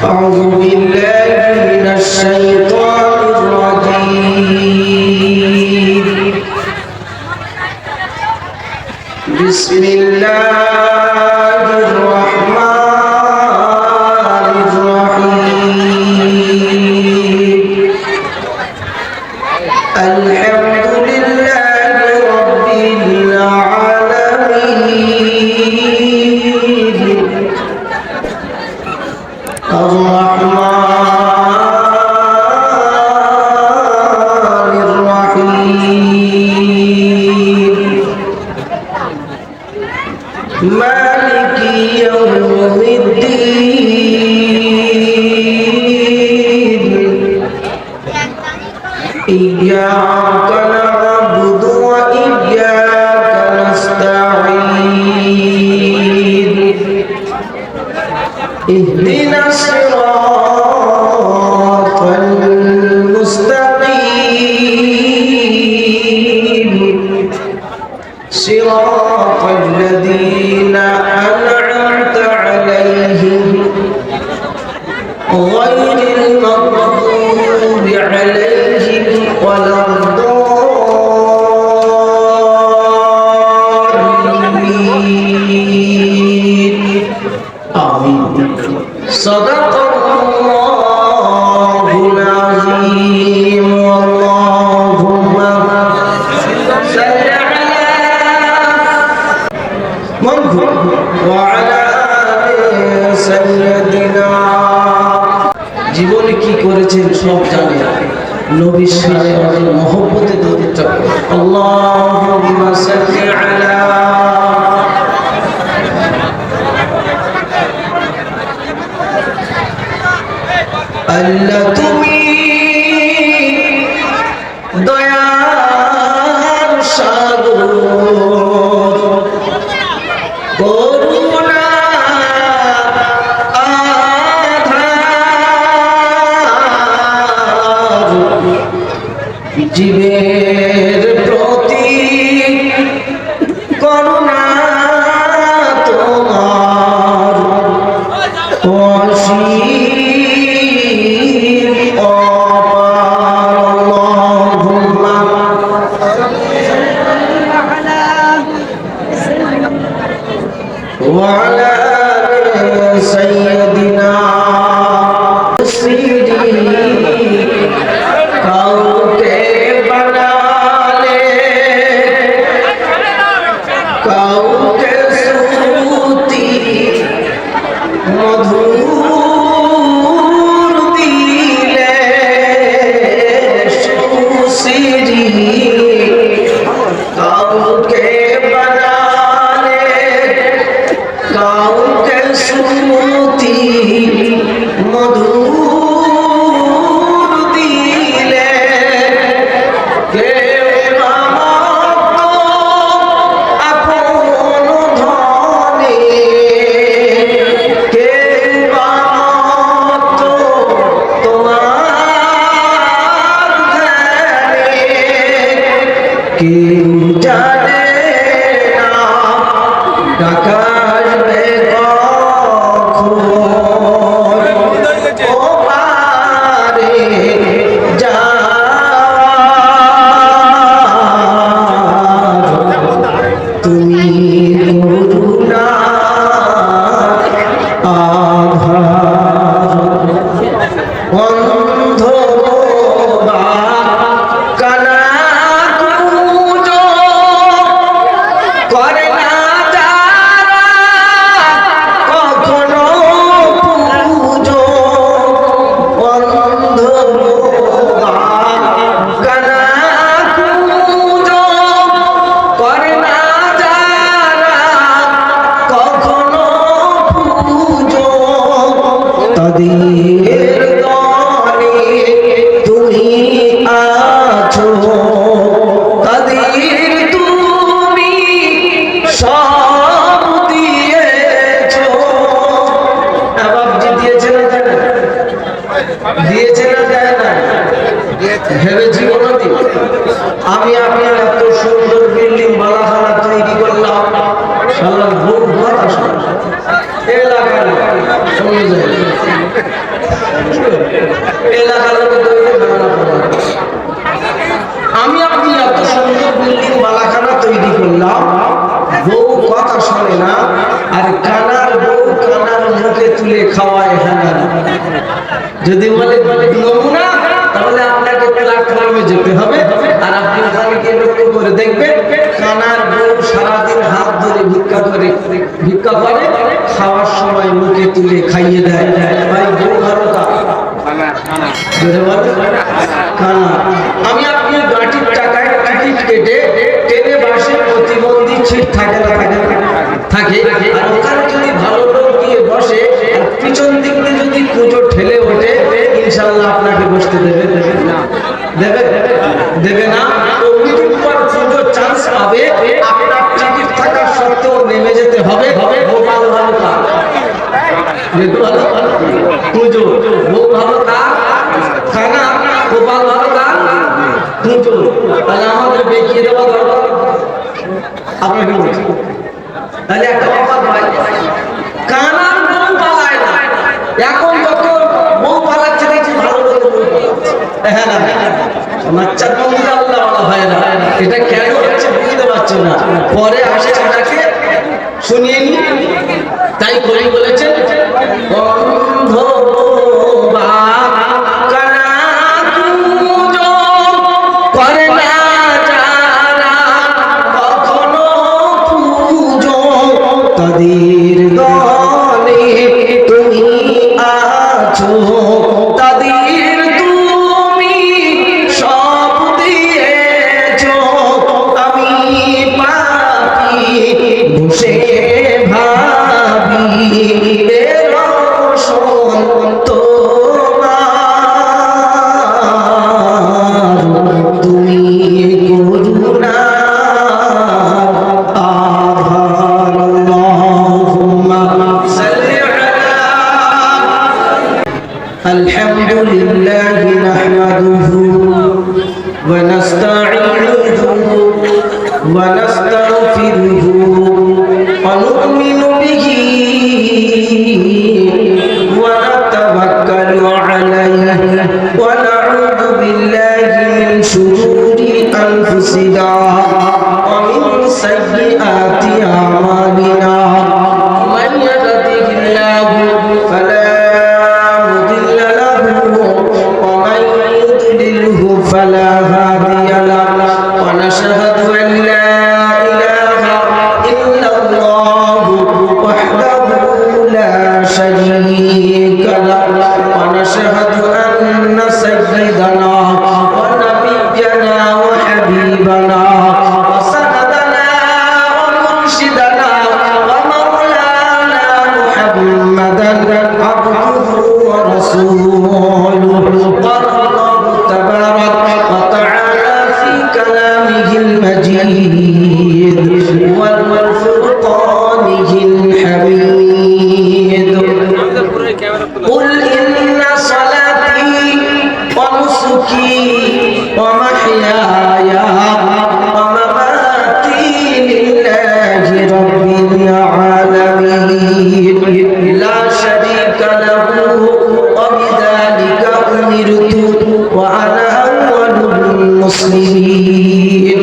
أعوذ بالله من الشيطان الرجيم. بسم الله الرحمن الرحيم. الحمد لله رب العالمين. الرحمن الرحيم. مالك يوم الدين. إياك نعبد وإياك نستعين. اهدنا الصراط المستقيم صراط الذين أنعمت عليهم غير المغضوب عليهم ولا الضالين. آمين. صدق الله العظيم. اللهم صل على محمد وعلى آل سيدنا। জীবনে কি করেছেন সব জানেন, নবীর সাথে আমাদের মহব্বতে দৌড়টা আল্লাহুম্মা সাল্লি আলা আল্লাহ। তুমি দয়ার সাগর, করুণা আধার, জীবের প্রতি করুণা তোমার অসীম অপার। আল্লাহুম্মা ওয়ালা আলি সাইয়্যিদিনা। কাউকে বানালে কাউকে শ্রুতি মধুর দিলে সুশ্রী। কাউকে বানালে কাউকে শ্রুতি মধুর দিলে। কেউ আপন ধনে, কেউ তোমার ধ্যানে, কেউ জানে না ডাকা আসবে কখন। ও পারে যাওয়ার তুমি করুণা আধার। অন্ধ বা কানা কুজো করে না যারা কখনো পুজো। অন্ধ বা কানা কুজো করে না যারা কখনো পুজো। তাদের দলে তুমি আছো, তাদের তুমি বললাম, বউ কথা শোনে না, আর কানার বউ কানার মুখে তুলে খাওয়ায় হানা। যদি বলে নমুনা, তাহলে আপনাকে প্ল্যাটফর্মে যেতে হবে, আর আপনি ওখানে গিয়ে লক্ষ্য করে দেখবেন কানার বউ সারাদিন হাত ধরে ভিক্ষা করে খাওয়ার সময় মুখে তুলে খাইয়ে দেয়। ভাই বউ ভালো কানা। আমি আপনি গাঁটির টাকায় টিকিট কেটে ট্রেনে বাসে প্রতিবন্ধী সিট থাকে না থাকে, আর ওখানে যদি ভালো লোক দিয়ে বসে আর পিছন দিক দিয়ে যদি কুঁজো ঠেলে ওঠে, ইনশাল্লাহ আপনাকে বসতে দেবে না? দেবে না। ওইটুকু পর কুঁজো চান্স পাবে, আপনার টিকিট থাকা সত্ত্বেও নেমে যেতে হবে। ভোপাল ভালো কাজ কুঁজো, বউ ভালো কাজ খানা, ভোপাল ভালো কাজ কুঁজো। তাহলে আমাদের বেঁকিয়ে দেওয়া দরকার। আপনাকে বলছি, তাহলে একটা কথা ভাই, কানার বউ পালায় না। এখন যত বউ পালাচ্ছে দেখছি ভালো করে বউ পালাচ্ছে। হ্যাঁ না, বাচ্চার বন্ধুরা আল্লাহ হয় না, এটা কেন হচ্ছে বুঝতে পারছো না। পরে আসে সেটাকে শুনিয়ে নি। তাই কবি বলেছেন, অন্ধ করে না যারা কখনো পুজো, তাদের দলে তুমি আছো, তাদের তুমি সব দিয়েছো। আমি পাপি বসে ভাবি এর তোমার, তুমি করুণা আধার। আল্লাহুম্মা সাল্লি আলা। আলহামদুলিল্লাহি নাহমাদুহু ওয়া নাস্তাঈনুহু ওয়া নাস্তাগফিরুহু ওয়া নু'মিনু বিহি ওয়া নাতাওয়াক্কালু আলাইহি ওয়া না'উযু বিল্লাহি মিন শুরুরি আনফুসিনা ওয়া মিন সাইয়্যাতি আ'মালিনা। মান ইয়াহদিহিল্লাহু ফালা মুদিল্লা লাহু ওয়া মান يضلله فلا هادي له ونشهد أن لا إله إلا الله وحده لا شريك له ونشهد أن سيدنا ونبينا وحبيبنا وسندنا ومرشدنا ومولانا محمدا عبده ورسوله. قال الله تبارك وتعالى في كلامه المجيد والفرقانه الحميد: قل إن صلاتي ونسكي ومحياي ومماتي لله رب العالمين لا شريك له وبذلك أمرت وأنا أول المسلمين.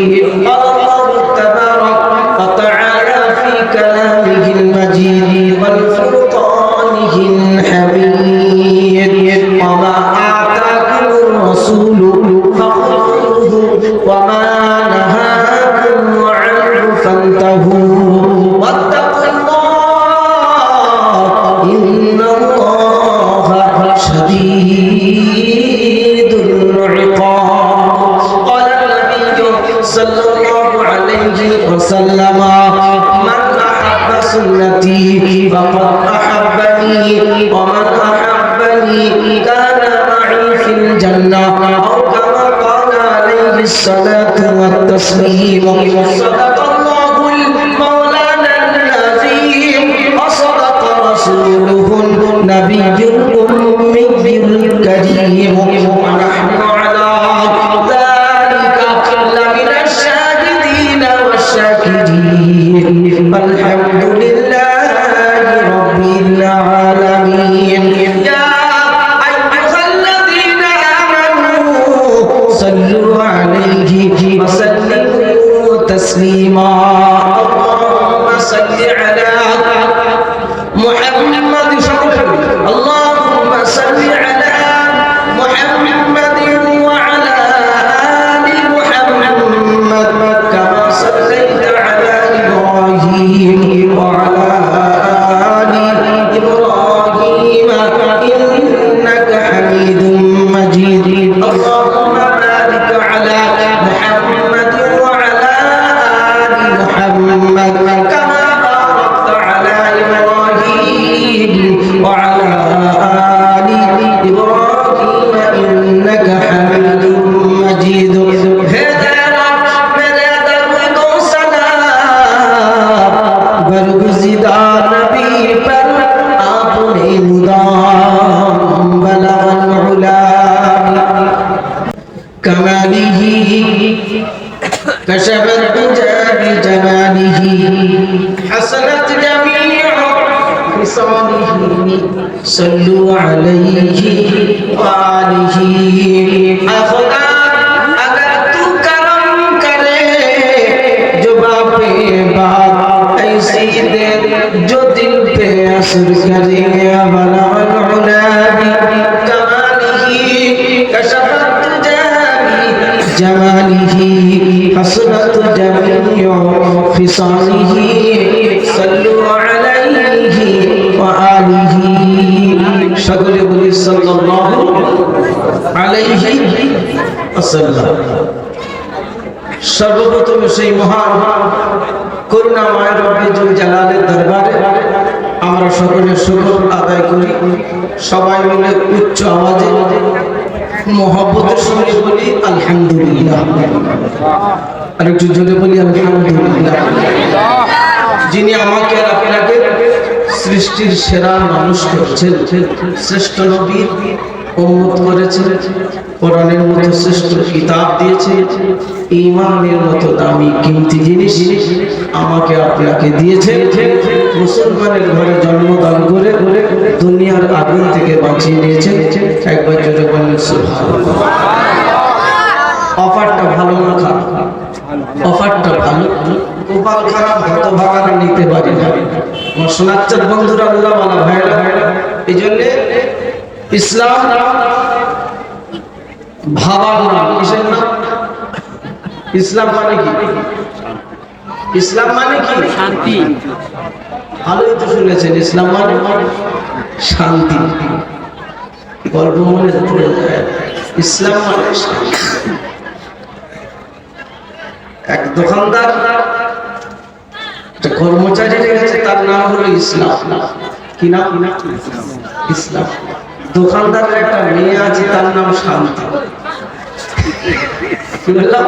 قال الله تبارك وتعالى في كلامه المجيد والفرقانه الحميد: وما آتاكم الرسول فخذوه وما نهاكم عنه فانتهوا واتقوا الله إن الله شديد العقاب. قال النبي صلى الله عليه وسلم: من أحب سنتي فقد أحبني ومن أحبني كان معي في الجنة أو كما قال عليه الصلاة والتسليم. صدق الله المولانا العظيم وصدق رسوله النبي الأمي الكريم ونحن على ذلك لمن الشاهدين والشاكرين. الحمد لله رب العالمين. يا أيها الذين آمنوا صلوا عليه وسلموا تسليما. اللهم صل على محمد اللهم صل على محمد وعلى آل محمد كما صليت على إبراهيم وعلى آل إبراهيم إنك حميد مجيد اللهم بارك على محمد وعلى آل محمد كما باركت على إبراهيم وعلى آل إبراهيم إنك حميد مجيد برگزیدہ نبی پر آپ نے مدام بلغ العلا کماله کشفت بجاب جماله حسنت جميع خصاله صلوا عليه وآله خدا اگر تو کرم کرے جو باپے باپ ایسی دے جو دل پہ اثر کرے بلغ العلا بکماله کشفت جابی جماله حسنت جميع خصاله صلوا عليه وآله সকলে বলি সাল্লাল্লাহু আলাইহি ওয়াসাল্লাম। সর্বপ্রথম সেই মহান করুণাময় রব্বে জুল জালালের দরবারে আমরা সকলে শুকর আদায় করি। সবাই মিলে উচ্চ আওয়াজে মহব্বতের সঙ্গে বলি আলহামদুলিল্লাহ। আর একটু জোরে বলি আলহামদুলিল্লাহ। যিনি আমাকে আর আপনাকে সৃষ্টির সেরা মানুষ করেছেন, শ্রেষ্ঠ নবীর উম্মত করেছেন, কোরআনের মতো শ্রেষ্ঠ কিতাব দিয়েছে, ঈমানের মতো দামি কিমতি জিনিস আমাকে আপনাকে দিয়েছে, মুসলমানের ঘরে জন্মদান করে দুনিয়ার আগুন থেকে বাঁচিয়ে নিয়েছে। একবার জোরে বলেন সুবহানাল্লাহ। অফারটা ভালো না খারাপ? অফারটা ভালো। কপাল খারাপ হতভাগারা নিতে পারি না। আমার সোনাচ্চার বন্ধুরা, আল্লাহ ওয়ালা ভাইরা, এই জন্য ইসলাম ভাবার নাম। কিসের নাম? ইসলাম মানে কি? ইসলাম মানে কি? শান্তি। ভালোই তো শুনেছেন, ইসলাম মানে শান্তি। গল্প মনে পড়ে যায়, ইসলাম মানে শান্তি। এক দোকানদার একটা কর্মচারী রেখেছে, তার নাম হলো ইসলাম। কি নাম? ইসলাম। দোকানদারের একটা মেয়ে আছে, তার নাম শান্তি। কি বললাম?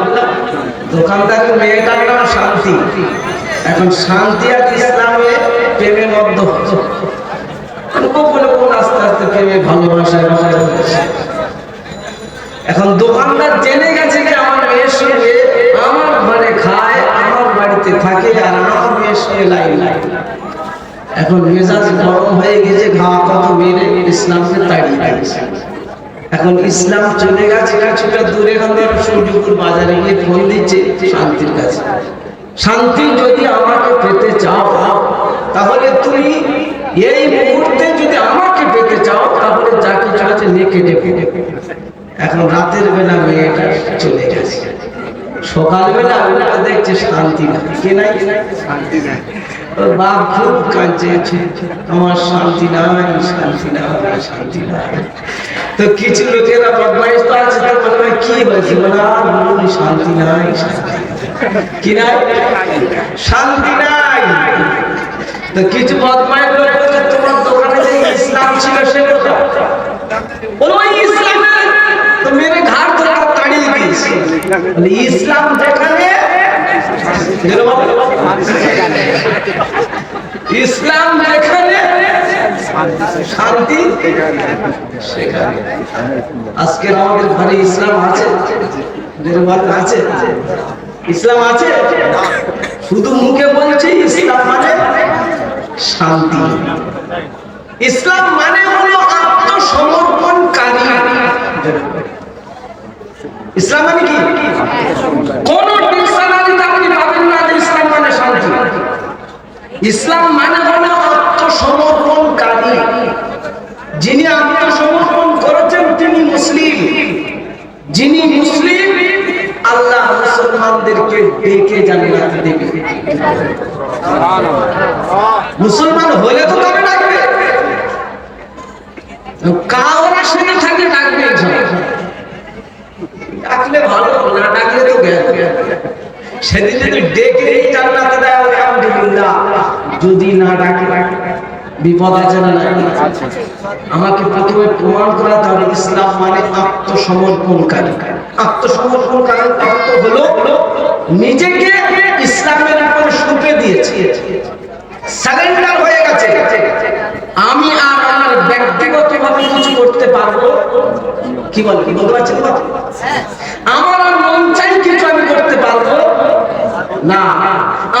দোকানদারের মেয়েটার নাম শান্তি। এখন শান্তি আর ইসলামে প্রেমে মধ্য কোন আস্তে আস্তে প্রেমে ভালোবাসায় এখন দোকানদার জেনে গেছে যে আমার মেয়ের সঙ্গে আমার ঘরে খায়, আমার বাড়িতে থাকে, আর আমার মেয়ের সঙ্গে লাই। এখন মেজাজ গরম হয়ে গেছে, ঘা কত মেরে ইসলামকে তাড়িয়ে দিয়েছে। এখন ইসলাম চলে গেছে কিছুটা দূরে, সূর্যপুর বাজারে গিয়ে ফোন দিচ্ছে শান্তির কাছে, শান্তি যদি আমাকে পেতে চাও তাহলে তুমি এই মুহূর্তে যদি আমাকে পেতে চাও তাহলে যা কিছু আছে নিয়ে কেটে ফেটে। এখন রাতের বেলা মেয়েটা চলে গেছে, সকালবেলা ওটা দেখছে শান্তি নাই। কে নাই? শান্তি নাই। ওর বাপ খুব কাঁদছে, আমার শান্তি নাই, শান্তি নাই, শান্তি নাই। তো কিছু লোকেরা বদমাইশ তো আছে, তার বলবে কি হয়েছে? বলে শান্তি নাই, শান্তি কি নাই? শান্তি নাই। তো কিছু বদমাইশ লোক বলছে তোমার দোকানে যে ইসলাম ছিল সে কোথায়? বলো ইসলামের তো মেরে ঘাট ধরে তাড়িয়ে দিয়েছে। ইসলাম যেখানে, ইসলাম যেখানে শান্তি সেখানে। আজকে আমাদের ঘরে ইসলাম আছে? আছে? ইসলাম আছে? শুধু মুখে বলছে ইসলাম মানে শান্তি। ইসলাম মানে হলো আত্মসমর্পণকারী। ইসলাম মানে কি? কোন ডিকশনারিতে আপনি পাবেন না যে ইসলাম মানে শান্তি। ইসলাম মানে হলো আত্মসমর্পণকারী। যিনি আত্মসমর্পণ করেছেন তিনি মুসলিম। যিনি মুসলিম আল্লাহ মুসলমানদেরকে ডেকে জান্নাত দেবে। মুসলমান হলে তো তবে ডাকবে, কাওরা সেটা থাকে ডাকবে, ডাকলে ভালো, না ডাকলে তো গেল। সেদিন যদি ডেকে জান্নাতে দেয় আলহামদুলিল্লাহ, যদি না ডাকে বিপদ আছে না নাই? আমাকে প্রথমে প্রমাণ করাতে হবে ইসলাম মানে আত্মসমর্পণকারী। আত্মসমর্পণকারী অর্থ হলো নিজেকে ইসলামের উপরে সঁপে দিয়েছে, সারেন্ডার হয়ে গেছে। আমি আর আমার ব্যক্তিগতভাবে কিছু করতে পারবো কি বলে, কি বলতে পারছেন? আমার আর মন চাই কিছু আমি করতে পারবো না।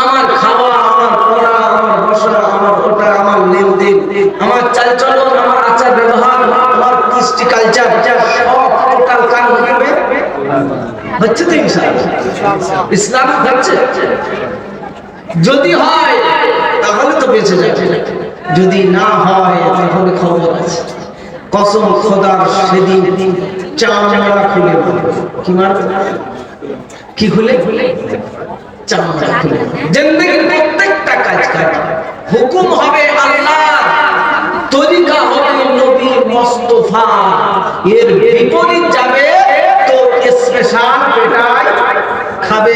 আমার খাওয়া, আমার পড়া, আমার বসা, আমার ওটা, আমার লেনদেন, আমার চালচলন, আমার আচার ব্যবহার, আমার কৃষ্টি কালচার, সব টোটাল কাজ হবে হচ্ছে তো ইনশাআল্লাহ। ইসলাম হচ্ছে যদি হয় তাহলে তো বেঁচে যাবে, যদি না হয় তাহলে খবর আছে। কসম খোদার সেদিন চামড়া খুলে কি মারবে, কি খুলে চামড়া খুলে। জিন্দেগির প্রত্যেকটা কাজ হুকুম হবে আল্লাহর, তরিকা হবে নবী মুস্তাফা, এর বিপরীত যাবে তো স্পেশাল পেটাই খাবে,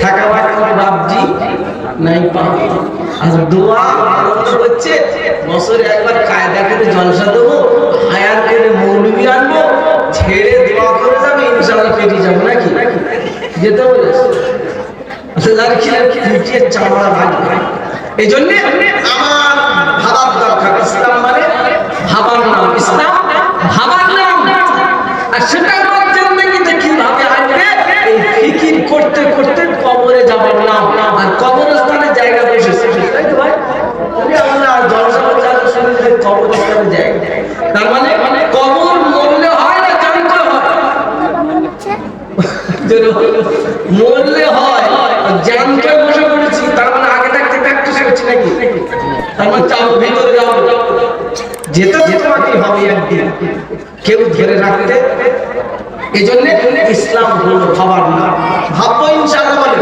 থাকাবার বাবজি নাই পাবে। আর দোয়া হচ্ছে বছরে একবার কায়দা করে জলসা দেবো, হায়ার করে মৌলবি আনবো, ছেড়ে দোয়া করে যাবে, ইনশাআল্লাহ পেটে যাবো নাকি যেতে বলেছে। চামড়া ভাগবে। এই জন্য আমার ভাবার দরকার, ইসলাম মানে ভাবার নাম, ইসলাম ভাবার নাম। আর সেটা আমার জিন্দেগিতে কিভাবে আসবে, এই ফিকির করতে করতে কবরে যাবার নাম। আর কবরস্থানের জায়গা বসেছে, তাই তো ভাই? আমরা জলসাবার জায়গা শুনে কবরস্থানের জায়গা, তার মানে কবর মরলে হয় না জানতে হয়, মরলে হয় জানতে বসে পড়েছি, তার মানে আগে থাকতে প্র্যাকটিস করছি নাকি? তার মানে চাপ ভিতরে যাও, যেতে যেতে হবে একদিন, কেউ ধরে রাখতে। এই জন্য ইসলাম হলো ভাবার নাম। ভাববো ইনশাআল্লাহ, বলে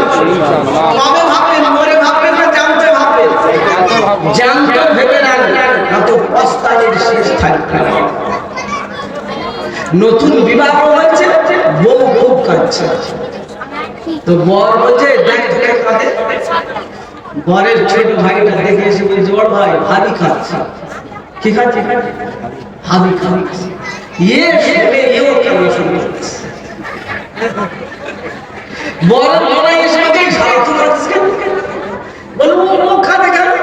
কবে ভাববেন? মরে ভাববেন না জানতে ভাববেন? জানতে ভেবে না, তো পস্তানির শেষ থাকবে। নতুন বিবাহ হয়েছে, বউ খুব কাঁদছে, তো বর বলছে দেখ কাঁদে, বরের ছোট ভাইটা দেখে এসে বলছে বড় ভাই হাবি খাচ্ছে। কি খাচ্ছে? হাবি খাচ্ছে। ইয়ে শুনে এও কেমন শুনে বড় লড়াই এসে সারাক্ষণ খাচ্ছে, বলবো ও খাবে খাবে,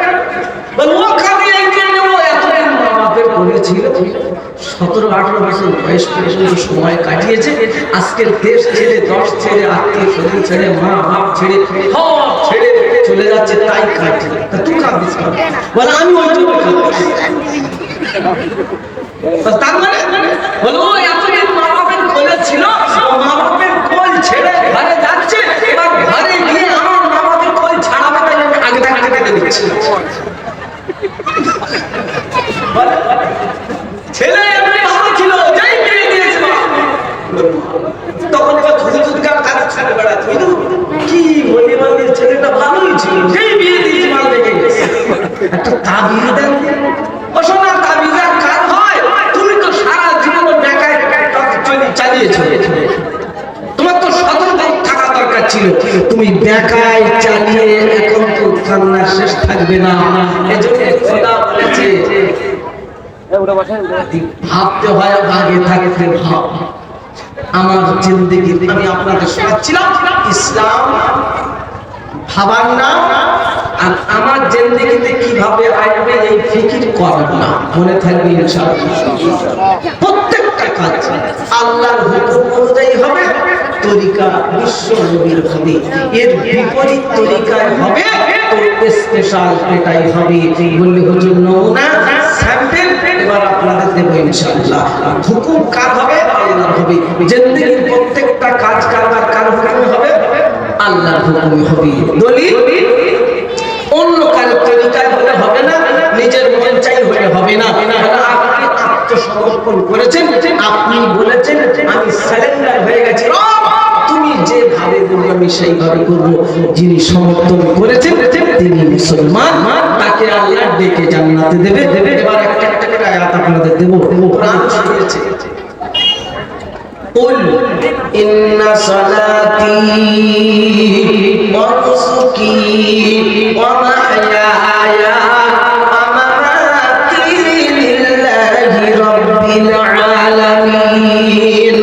বলবো ও খাবে এই জন্য ও এতদিন মা বাপের করেছিল, 17-18 বছর বয়স পর্যন্ত সময় কাটিয়েছে, আজকের দেশ ছেড়ে, দশ ছেড়ে, আত্মীয় স্বজন ছেড়ে, মা বাপ ছেড়ে, সব ছেড়ে চলে যাচ্ছে, তাই কাটে। তুই কাঁদিস বলে আমি ওই জন্য কাঁদছি। তার মানে বলো এতদিন মা বাপের কোলে ছিল, মা বাপের কোল ছেড়ে ঘরে যাচ্ছে, এবার ঘরে গিয়ে আমার মা বাপের কোল ছাড়াবে, তাই আমি আগে থাকতে কেটে দিচ্ছি। ছেলে এমনি ভালো ছিল, যাই বিয়ে দিয়েছে তখন এবার হুজুরকার কাজ ছেড়ে বেড়াচ্ছে, কি বলি বলি ছেলেটা ভালোই ছিল, যেই বিয়ে দিয়েছে মাল লেগে গেছে। একটা তাবিজ দেন, ও শোনা তাবিজের কাজ হয়, তুমি তো সারা জীবন বেকায় চালিয়েছো, তোমার তো সতর্ক থাকা দরকার ছিল, তুমি বেকায় চালিয়ে এখন তো কান্নার শেষ থাকবে না। এজন্য খোদা বলেছে ভাবতে হয়, আগে থাকতে ভাব। আমার জিন্দেগি আমি আপনাদের শোনাচ্ছিলাম ইসলাম ভাবার নাম, আর আমার জিন্দেগিতে কিভাবে আসবে এই ফিকির করার না, মনে থাকবে ইনশাআল্লাহ। প্রত্যেকটা কাজ আল্লাহর হুকুম অনুযায়ী হবে, তরিকা বিশ্ব নবীর হবে, এর বিপরীত তরিকায় হবে তো স্পেশাল এটাই হবে। বললে হুজুর নমুনা স্যাম্পল এবার আপনাদের দেব ইনশাআল্লাহ। হুকুম কার হবে? আল্লাহর হবে। জিন্দেগির প্রত্যেকটা কাজ কারবার কার হুকুমে হবে? আল্লাহর হুকুমে হবে। দলিল অন্য কারো তরিকা সমর্পণ করেছেন, আপনি বলেছেন আমি সারেন্ডার হয়ে গেছি, তুমি যেভাবে বলবে আমি সেইভাবে করবো। যিনি সমর্থন করেছেন তিনি মুসলমান, তাকে আল্লাহ ডেকে জান্নাতে দেবে। এবার একটা একটা করে আয়াত আপনাদের দেবো। কোরআন শুনিয়েছে, قل إن صلاتي ونسكي ومحياي ومماتي لله رب العالمين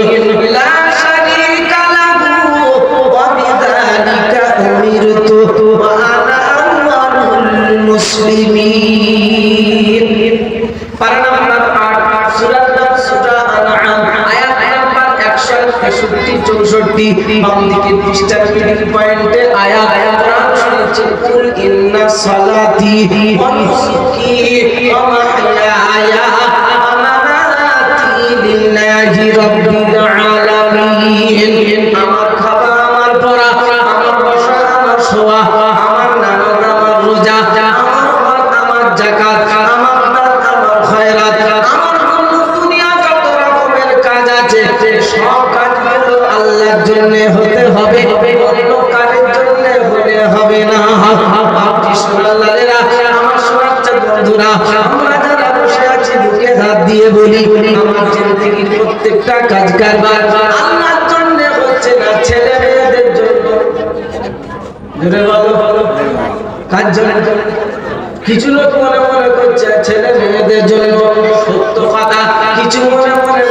لا شريك له وبذلك أمرت وأنا أول المسلمين. Para number 8 surah Al-An'am ayat 64 বাম দিকে পৃষ্ঠার পয়েন্টে আয়াত কোরআন শুনেছে, কুল ইন্না সালাতি ওয়া নুসুকি ওয়া মাহইয়ায়া ওয়া মামাতি লিল্লাহি রাব্বিল আলামিন। আমার খাওয়া, আমার পড়া, আমার বসা, আমার শোয়া, আমার নামাজ, আমার রোজা, আমার হজ, আমার যাকাত, আমার দান, আমার খয়রাত, আমার দুনিয়া যত রকমের কাজ আছে সব কাজগুলো আল্লাহর জন্য হতে হবে, অন্য কাজের জন্য হলে হবে না। আপনি সোনালালেরা, আমার সোনাচ্চা বন্ধুরা, আমরা যারা বসে আছি বুকে হাত দিয়ে বলি, আমার জিন্দেগির প্রত্যেকটা কাজ কারবার আল্লাহর জন্য হচ্ছে না, ছেলে মেয়েদের জন্য। জোরে বলো, কার জন্য? কিছু লোক মনে মনে করছে ছেলে মেয়েদের জন্য, সত্য কথা। কিছু মনে মনে